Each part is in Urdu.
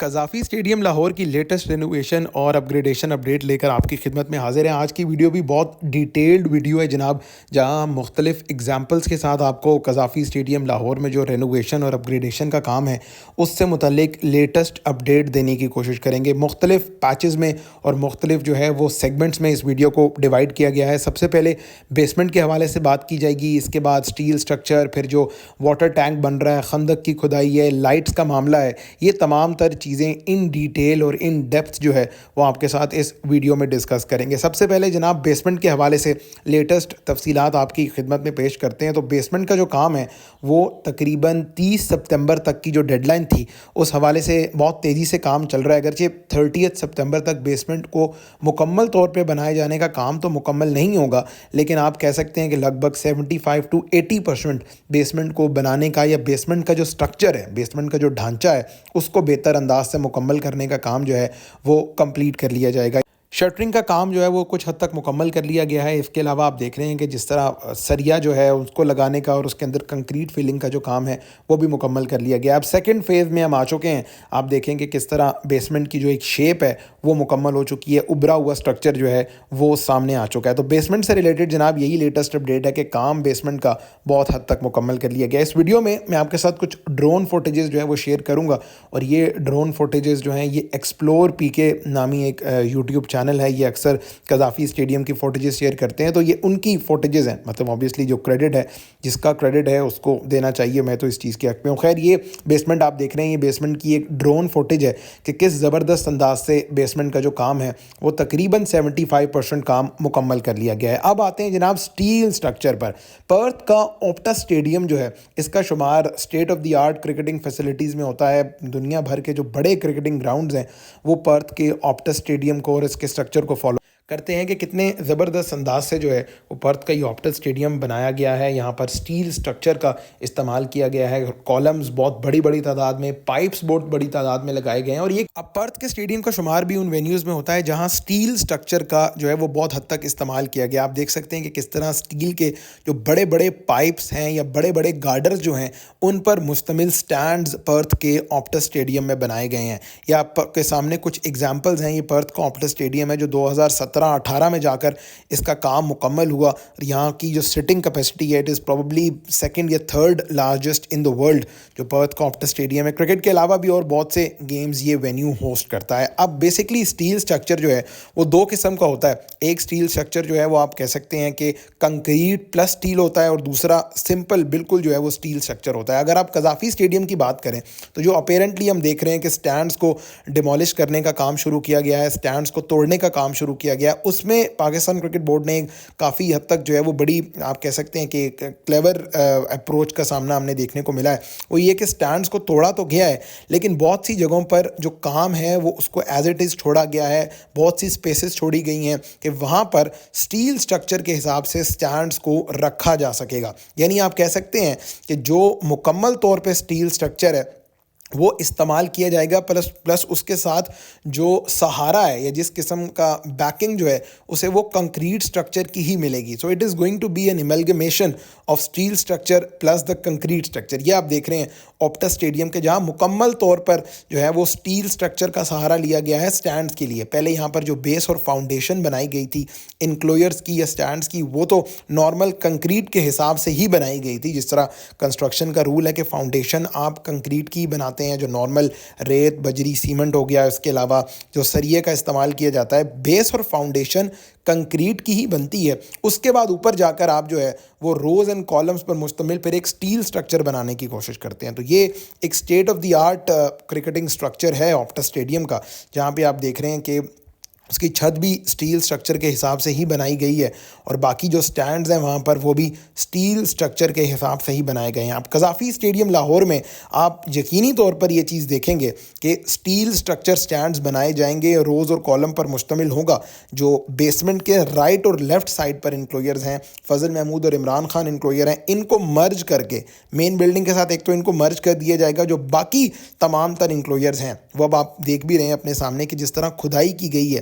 قذافی اسٹیڈیم لاہور کی لیٹسٹ رینوویشن اور اپگریڈیشن اپڈیٹ لے کر آپ کی خدمت میں حاضر ہیں۔ آج کی ویڈیو بھی بہت ڈیٹیلڈ ویڈیو ہے جناب، جہاں مختلف ایگزامپلس کے ساتھ آپ کو قذافی اسٹیڈیم لاہور میں جو رینوویشن اور اپگریڈیشن کا کام ہے اس سے متعلق لیٹسٹ اپڈیٹ دینے کی کوشش کریں گے۔ مختلف پیچز میں اور مختلف جو ہے وہ سیگمنٹس میں اس ویڈیو کو ڈیوائڈ کیا گیا ہے۔ سب سے پہلے بیسمنٹ کے حوالے سے بات کی جائے گی، اس کے بعد سٹیل سٹرکچر، پھر جو واٹر ٹینک بن رہا ہے، خندق کی کھدائی ہے، لائٹس کا معاملہ ہے، یہ تمام تر چیزیں ان ڈیٹیل اور ان ڈیپتھ جو ہے وہ آپ کے ساتھ اس ویڈیو میں ڈسکس کریں گے۔ سب سے پہلے جناب بیسمنٹ کے حوالے سے لیٹسٹ تفصیلات آپ کی خدمت میں پیش کرتے ہیں۔ تو بیسمنٹ کا جو کام ہے وہ تقریباً 30 سپتمبر تک کی جو ڈیڈ لائن تھی اس حوالے سے بہت تیزی سے کام چل رہا ہے۔ اگرچہ 30 سپتمبر تک بیسمنٹ کو مکمل طور پہ بنائے جانے کا کام تو مکمل نہیں ہوگا، لیکن آپ کہہ سکتے ہیں کہ لگ بھگ 75 to 80% بیسمنٹ کو بنانے کا یا بیسمنٹ کا جو سٹرکچر ہے، بیسمنٹ کا جو ڈھانچہ ہے اس کو بہتر انداز سے مکمل کرنے کا کام جو ہے وہ کمپلیٹ کر لیا جائے گا۔ شٹرنگ کا کام جو ہے وہ کچھ حد تک مکمل کر لیا گیا ہے۔ اس کے علاوہ آپ دیکھ رہے ہیں کہ جس طرح سریا جو ہے اس کو لگانے کا اور اس کے اندر کنکریٹ فلنگ کا جو کام ہے وہ بھی مکمل کر لیا گیا۔ اب سیکنڈ فیز میں ہم آ چکے ہیں۔ آپ دیکھیں کہ کس طرح بیسمنٹ کی جو ایک شیپ ہے وہ مکمل ہو چکی ہے، ابھرا ہوا سٹرکچر جو ہے وہ سامنے آ چکا ہے۔ تو بیسمنٹ سے ریلیٹڈ جناب یہی لیٹسٹ اپڈیٹ ہے کہ کام بیسمنٹ کا بہت حد تک مکمل کر لیا گیا۔ اس ویڈیو میں آپ کے ساتھ کچھ ڈرون فوٹیجز جو ہے وہ شیئر کروں گا، اور یہ ڈرون فوٹیجز جو ہیں یہ ایکسپلور پی کے نامی ایک یوٹیوب چینل ہے، یہ اکثر قذافی اسٹیڈیم کی فوٹیجز شیئر کرتے ہیں، تو یہ ان کی فوٹیجز ہیں۔ مطلب آبویسلی جو کریڈٹ ہے، جس کا کریڈٹ ہے اس کو دینا چاہیے، میں تو اس چیز کے حق میں ہوں۔ خیر، یہ بیسمنٹ آپ دیکھ رہے ہیں، یہ بیسمنٹ کی ایک ڈرون فوٹیج ہے کہ کس زبردست انداز سے بیسمنٹ کا جو کام ہے وہ تقریباً 75% کام مکمل کر لیا گیا ہے۔ اب آتے ہیں جناب سٹیل سٹرکچر پر۔ پرتھ کا اوپٹا اسٹیڈیم جو ہے اس کا شمار state of the art cricketing facilities میں ہوتا ہے۔ دنیا بھر کے جو بڑے کرکٹنگ گراؤنڈز ہیں وہ پرتھ کے اوپٹا اسٹیڈیم کو اور اس کے سٹرکچر کو فالو کرتے ہیں کہ کتنے زبردست انداز سے جو ہے وہ پرتھ کا یہ اوپٹا اسٹیڈیم بنایا گیا ہے۔ یہاں پر سٹیل سٹرکچر کا استعمال کیا گیا ہے، کالمز بہت بڑی تعداد میں، پائپس بہت بڑی تعداد میں لگائے گئے ہیں، اور یہ اب پرتھ کے اسٹیڈیم کا شمار بھی ان وینیوز میں ہوتا ہے جہاں سٹیل سٹرکچر کا جو ہے وہ بہت حد تک استعمال کیا گیا۔ آپ دیکھ سکتے ہیں کہ کس طرح سٹیل کے جو بڑے پائپس ہیں یا بڑے گارڈرز جو ہیں ان پر مشتمل سٹینڈز پرتھ کے اوپٹا اسٹیڈیم میں بنائے گئے ہیں۔ یہ آپ کے سامنے کچھ ایگزامپلز ہیں۔ یہ پرتھ کا اوپٹا اسٹیڈیم ہے جو 2017-18 میں جا کر اس کا کام مکمل ہوا، اور یہاں کی جو سٹنگ کیپیسٹی ہے اٹ از پروبیبلی سیکنڈ یا third largest in the world جو پرتھ کا اوپٹا اسٹیڈیم ہے۔ کرکٹ کے علاوہ بھی اور بہت سے گیمز یہ وینیو ہوسٹ کرتا ہے۔ اب بیسکلی سٹیل سٹرکچر جو ہے وہ دو قسم کا ہوتا ہے۔ ایک سٹیل سٹرکچر جو ہے وہ آپ کہہ سکتے ہیں کہ کنکریٹ پلس سٹیل ہوتا ہے، اور دوسرا سمپل بالکل جو ہے وہ سٹیل سٹرکچر ہوتا ہے۔ اگر آپ قذافی اسٹیڈیم کی بات کریں تو جو اپیرنٹلی ہم دیکھ رہے ہیں کہ سٹینڈز کو ڈیمولش کرنے کا کام شروع کیا گیا ہے، سٹینڈز کو توڑنے کا کام شروع کیا گیا، اس میں پاکستان کرکٹ بورڈ نے کافی حد تک جو ہے وہ بڑی آپ کہہ سکتے ہیں کہ کلیور اپروچ کا سامنا ہم نے دیکھنے کو ملا ہے۔ وہ یہ کہ سٹینڈز کو توڑا تو گیا ہے، لیکن بہت سی جگہوں پر جو کام ہے وہ اس کو ایز اٹ از چھوڑا گیا ہے۔ بہت سی سپیسز چھوڑی گئی ہیں کہ وہاں پر سٹیل سٹرکچر کے حساب سے سٹینڈز کو رکھا جا سکے گا۔ یعنی آپ کہہ سکتے ہیں کہ جو مکمل طور پہ سٹیل سٹرکچر ہے وہ استعمال کیا جائے گا، پلس اس کے ساتھ جو سہارا ہے یا جس قسم کا بیکنگ جو ہے اسے وہ کنکریٹ سٹرکچر کی ہی ملے گی۔ So it is going to be an amalgamation of steel structure plus the concrete structure. یہ آپ دیکھ رہے ہیں اوپٹا اسٹیڈیم کے جہاں مکمل طور پر جو ہے وہ سٹیل سٹرکچر کا سہارا لیا گیا ہے سٹینڈز کے لیے۔ پہلے یہاں پر جو بیس اور فاؤنڈیشن بنائی گئی تھی انکلوئرز کی یا سٹینڈز کی، وہ تو نارمل کنکریٹ کے حساب سے ہی بنائی گئی تھی، جس طرح کنسٹرکشن کا رول ہے کہ فاؤنڈیشن آپ کنکریٹ کی بناتے ہیں، جو نارمل ریت بجری سیمنٹ ہو گیا، اس کے علاوہ جو سریے کا استعمال کیا جاتا ہے۔ بیس اور فاؤنڈیشن کنکریٹ کی ہی بنتی ہے، اس کے بعد اوپر جا کر آپ جو ہے وہ روز اینڈ کالمز پر مشتمل پھر ایک سٹیل سٹرکچر بنانے کی کوشش کرتے ہیں۔ تو یہ ایک state of the art cricketing structure ہے اوپٹا اسٹیڈیم کا، جہاں پہ آپ دیکھ رہے ہیں کہ اس کی چھت بھی سٹیل سٹرکچر کے حساب سے ہی بنائی گئی ہے، اور باقی جو سٹینڈز ہیں وہاں پر وہ بھی سٹیل سٹرکچر کے حساب سے ہی بنائے گئے ہیں۔ اب قذافی اسٹیڈیم لاہور میں آپ یقینی طور پر یہ چیز دیکھیں گے کہ سٹیل سٹرکچر سٹینڈز بنائے جائیں گے، روز اور کالم پر مشتمل ہوگا۔ جو بیسمنٹ کے رائٹ اور لیفٹ سائڈ پر انکلوئرز ہیں، فضل محمود اور عمران خان انکلوئر ہیں، ان کو مرج کر کے مین بلڈنگ کے ساتھ ایک تو ان کو مرج کر دیا جائے گا۔ جو باقی تمام تر انکلوئرز ہیں وہ اب آپ دیکھ بھی رہے ہیں اپنے سامنے کہ جس طرح کھدائی کی گئی ہے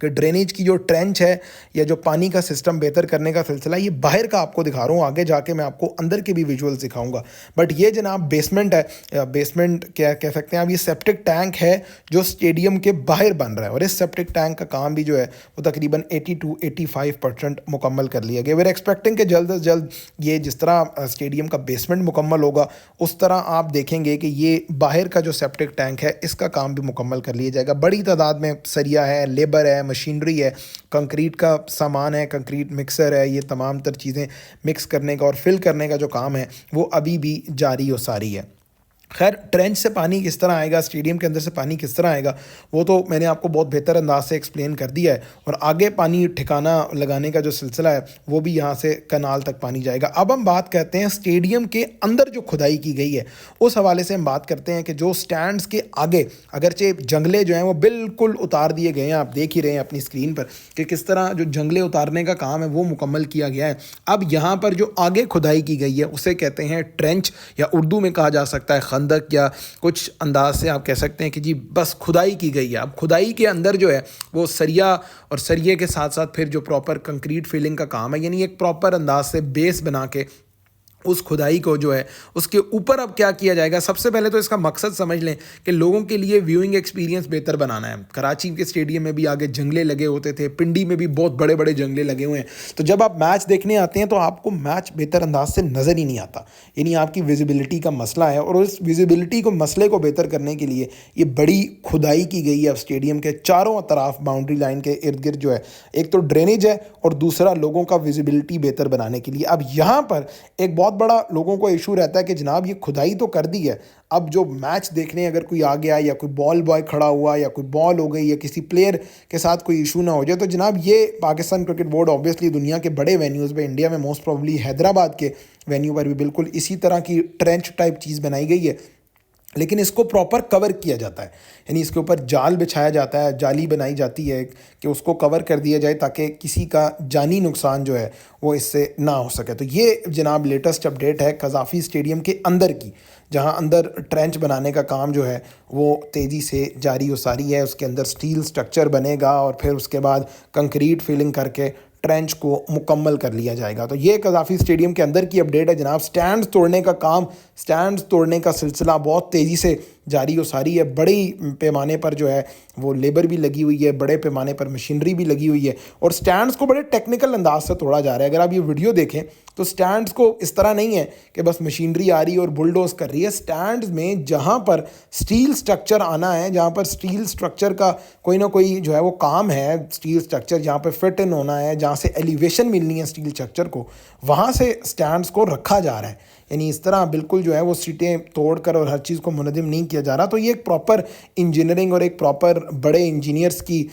کہ ڈرینیج کی جو ٹرینچ ہے یا جو پانی کا سسٹم بہتر کرنے کا سلسلہ، یہ باہر کا آپ کو دکھا رہا ہوں، آگے جا کے میں آپ کو اندر کے بھی ویژولز دکھاؤں گا. بٹ یہ جناب بیسمنٹ ہے، بیسمنٹ کیا کہہ سکتے ہیں آپ، یہ سیپٹک ٹینک ہے جو اسٹیڈیم کے باہر بن رہا ہے، اور اس سیپٹک ٹینک کا کام بھی جو ہے وہ تقریباً 80-85% مکمل کر لیا گیا. وی آر ایکسپیکٹنگ کہ جلد از جلد یہ جس طرح اسٹیڈیم کا بیسمنٹ مکمل ہوگا اس طرح آپ دیکھیں گے کہ یہ باہر کا جو سیپٹک ٹینک ہے اس کا کام بھی مکمل کر لیا جائے گا. بڑی تعداد میں سریا ہے، لیبر ہے، مشینری ہے، کنکریٹ کا سامان ہے، کنکریٹ مکسر ہے، یہ تمام تر چیزیں مکس کرنے کا اور فل کرنے کا جو کام ہے وہ ابھی بھی جاری و ساری ہے. خیر، ٹرینچ سے پانی کس طرح آئے گا، اسٹیڈیم کے اندر سے پانی کس طرح آئے گا، وہ تو میں نے آپ کو بہت بہتر انداز سے ایکسپلین کر دیا ہے. اور آگے پانی ٹھکانہ لگانے کا جو سلسلہ ہے وہ بھی یہاں سے کنال تک پانی جائے گا. اب ہم بات کرتے ہیں اسٹیڈیم کے اندر جو کھدائی کی گئی ہے اس حوالے سے ہم بات کرتے ہیں کہ جو سٹینڈز کے آگے اگرچہ جنگلے جو ہیں وہ بالکل اتار دیے گئے ہیں، آپ دیکھ ہی رہے ہیں اپنی اسکرین پر کہ کس طرح جو جنگلے اتارنے کا کام ہے وہ مکمل کیا گیا ہے. اب یہاں پر جو آگے کھدائی کی گئی ہے اسے کہتے ہیں ٹرینچ، یا اردو میں کہا جا سکتا ہے خندق، یا کچھ انداز سے آپ کہہ سکتے ہیں کہ جی بس کھدائی کی گئی ہے. اب کھدائی کے اندر جو ہے وہ سریا اور سریے کے ساتھ ساتھ پھر جو پراپر کنکریٹ فلنگ کا کام ہے، یعنی ایک پراپر انداز سے بیس بنا کے اس کھدائی کو جو ہے اس کے اوپر اب کیا کیا جائے گا. سب سے پہلے تو اس کا مقصد سمجھ لیں کہ لوگوں کے لیے ویونگ ایکسپیرینس بہتر بنانا ہے. کراچی کے اسٹیڈیم میں بھی آگے جنگلے لگے ہوتے تھے، پنڈی میں بھی بہت بڑے بڑے جنگلے لگے ہوئے ہیں، تو جب آپ میچ دیکھنے آتے ہیں تو آپ کو میچ بہتر انداز سے نظر ہی نہیں آتا. یعنی آپ کی ویزیبلٹی کا مسئلہ ہے، اور اس ویزیبلٹی کو مسئلے کو بہتر کرنے کے لیے یہ بڑی کھدائی کی گئی ہے اب اسٹیڈیم کے چاروں اطراف باؤنڈری لائن کے ارد گرد جو ہے. ایک تو ڈرینیج ہے اور دوسرا لوگوں کا ویزیبلٹی بہتر بنانے کے لیے. اب یہاں پر ایک بہت بڑا لوگوں کو ایشو رہتا ہے کہ جناب یہ کھدائی تو کر دی ہے، اب جو میچ دیکھنے اگر کوئی آ گیا یا کوئی بال بوائے کھڑا ہوا یا کوئی بال ہو گئی یا کسی پلیئر کے ساتھ کوئی ایشو نہ ہو جائے، تو جناب یہ پاکستان کرکٹ بورڈ آبویسلی دنیا کے بڑے وینیوز پہ، انڈیا میں موسٹ پروبلی حیدرآباد کے وینیو پر بھی بالکل اسی طرح کی ٹرینچ ٹائپ چیز بنائی گئی ہے، لیکن اس کو پراپر کور کیا جاتا ہے. یعنی اس کے اوپر جال بچھایا جاتا ہے، جالی بنائی جاتی ہے کہ اس کو کور کر دیا جائے تاکہ کسی کا جانی نقصان جو ہے وہ اس سے نہ ہو سکے. تو یہ جناب لیٹسٹ اپڈیٹ ہے قذافی اسٹیڈیم کے اندر کی، جہاں اندر ٹرینچ بنانے کا کام جو ہے وہ تیزی سے جاری و ساری ہے. اس کے اندر سٹیل سٹرکچر بنے گا اور پھر اس کے بعد کنکریٹ فلنگ کر کے ٹرینچ کو مکمل کر لیا جائے گا. تو یہ قذافی اسٹیڈیم کے اندر کی اپڈیٹ ہے جناب. سٹینڈز توڑنے کا کام، سٹینڈز توڑنے کا سلسلہ بہت تیزی سے جاری و ساری ہے. بڑی پیمانے پر جو ہے وہ لیبر بھی لگی ہوئی ہے، بڑے پیمانے پر مشینری بھی لگی ہوئی ہے، اور سٹینڈز کو بڑے ٹیکنیکل انداز سے توڑا جا رہا ہے. اگر آپ یہ ویڈیو دیکھیں تو سٹینڈز کو اس طرح نہیں ہے کہ بس مشینری آ رہی ہے اور بلڈوز کر رہی ہے. سٹینڈز میں جہاں پر سٹیل سٹرکچر آنا ہے، جہاں پر سٹیل سٹرکچر کا کوئی نہ کوئی جو ہے وہ کام ہے، سٹیل سٹرکچر جہاں پہ فٹ ان ہونا ہے، جہاں سے ایلیویشن ملنی ہے سٹیل سٹرکچر کو، وہاں سے سٹینڈز کو رکھا جا رہا ہے. یعنی اس طرح بالکل جو ہے وہ سیٹیں توڑ کر اور ہر چیز کو منہدم نہیں کیا جا رہا. تو یہ ایک پراپر انجینئرنگ اور ایک پراپر بڑے انجینئرز کی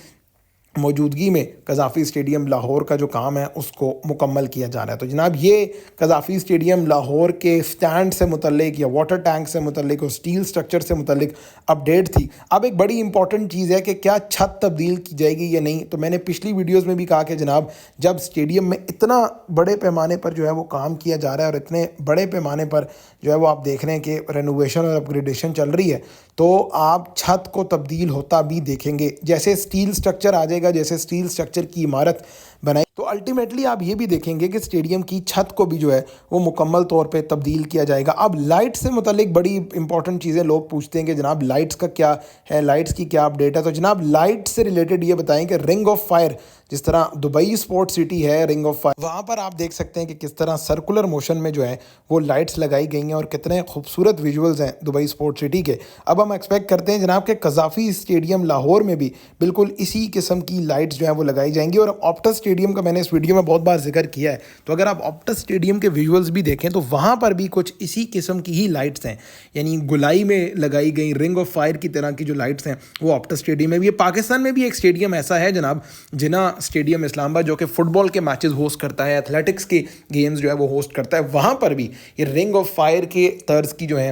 موجودگی میں قذافی اسٹیڈیم لاہور کا جو کام ہے اس کو مکمل کیا جا رہا ہے. تو جناب یہ قذافی اسٹیڈیم لاہور کے سٹینڈ سے متعلق یا واٹر ٹینک سے متعلق اور سٹیل سٹرکچر سے متعلق اپڈیٹ تھی. اب ایک بڑی امپورٹنٹ چیز ہے کہ کیا چھت تبدیل کی جائے گی یا نہیں. تو میں نے پچھلی ویڈیوز میں بھی کہا کہ جناب جب اسٹیڈیم میں اتنا بڑے پیمانے پر جو ہے وہ کام کیا جا رہا ہے اور اتنے بڑے پیمانے پر جو ہے وہ آپ دیکھ رہے ہیں کہ رینوویشن اور اپگریڈیشن چل رہی ہے، تو آپ چھت کو تبدیل ہوتا بھی دیکھیں گے. جیسے سٹیل سٹرکچر آ جائے گا، جیسے سٹیل سٹرکچر کی عمارت بنائی، تو الٹیمیٹلی آپ یہ بھی دیکھیں گے کہ اسٹیڈیم کی چھت کو بھی جو ہے وہ مکمل طور پہ تبدیل کیا جائے گا. اب لائٹ سے متعلق بڑی امپورٹنٹ چیزیں لوگ پوچھتے ہیں کہ جناب لائٹس کا کیا ہے، لائٹس کی کیا اپڈیٹ ہے. تو جناب لائٹ سے ریلیٹڈ یہ بتائیں کہ رنگ آف فائر، جس طرح دبئی اسپورٹ سٹی ہے رنگ آف فائر، وہاں پر آپ دیکھ سکتے ہیں کہ کس طرح سرکولر موشن میں جو ہے وہ لائٹس لگائی گئی ہیں اور کتنے خوبصورت ویژولز ہیں دبئی اسپورٹ سٹی کے. اب ہم ایکسپیکٹ کرتے ہیں جناب کہ قذافی اسٹیڈیم لاہور میں بھی بالکل اسی قسم کی لائٹس جو ہیں وہ لگائی جائیں گی. اور آپٹس اسٹیڈیم کا میں نے اس ویڈیو میں بہت بار ذکر کیا ہے، تو اگر آپ آپٹس اسٹیڈیم کے ویژولز بھی دیکھیں تو وہاں پر بھی کچھ اسی قسم کی ہی لائٹس ہیں، یعنی گلائی میں لگائی گئی رنگ آف فائر کی طرح کی جو لائٹس ہیں وہ آپٹس اسٹیڈیم میں بھی ہے. پاکستان میں بھی ایک اسٹیڈیم ایسا ہے جناب، جناح اسٹیڈیم اسلام آباد، جو کہ فٹ بال کے میچز ہوسٹ کرتا ہے، ایتھلیٹکس کے گیمز جو ہے وہ ہوسٹ کرتا ہے. وہاں پر بھی یہ رنگ آف فائر کے طرز کی جو ہے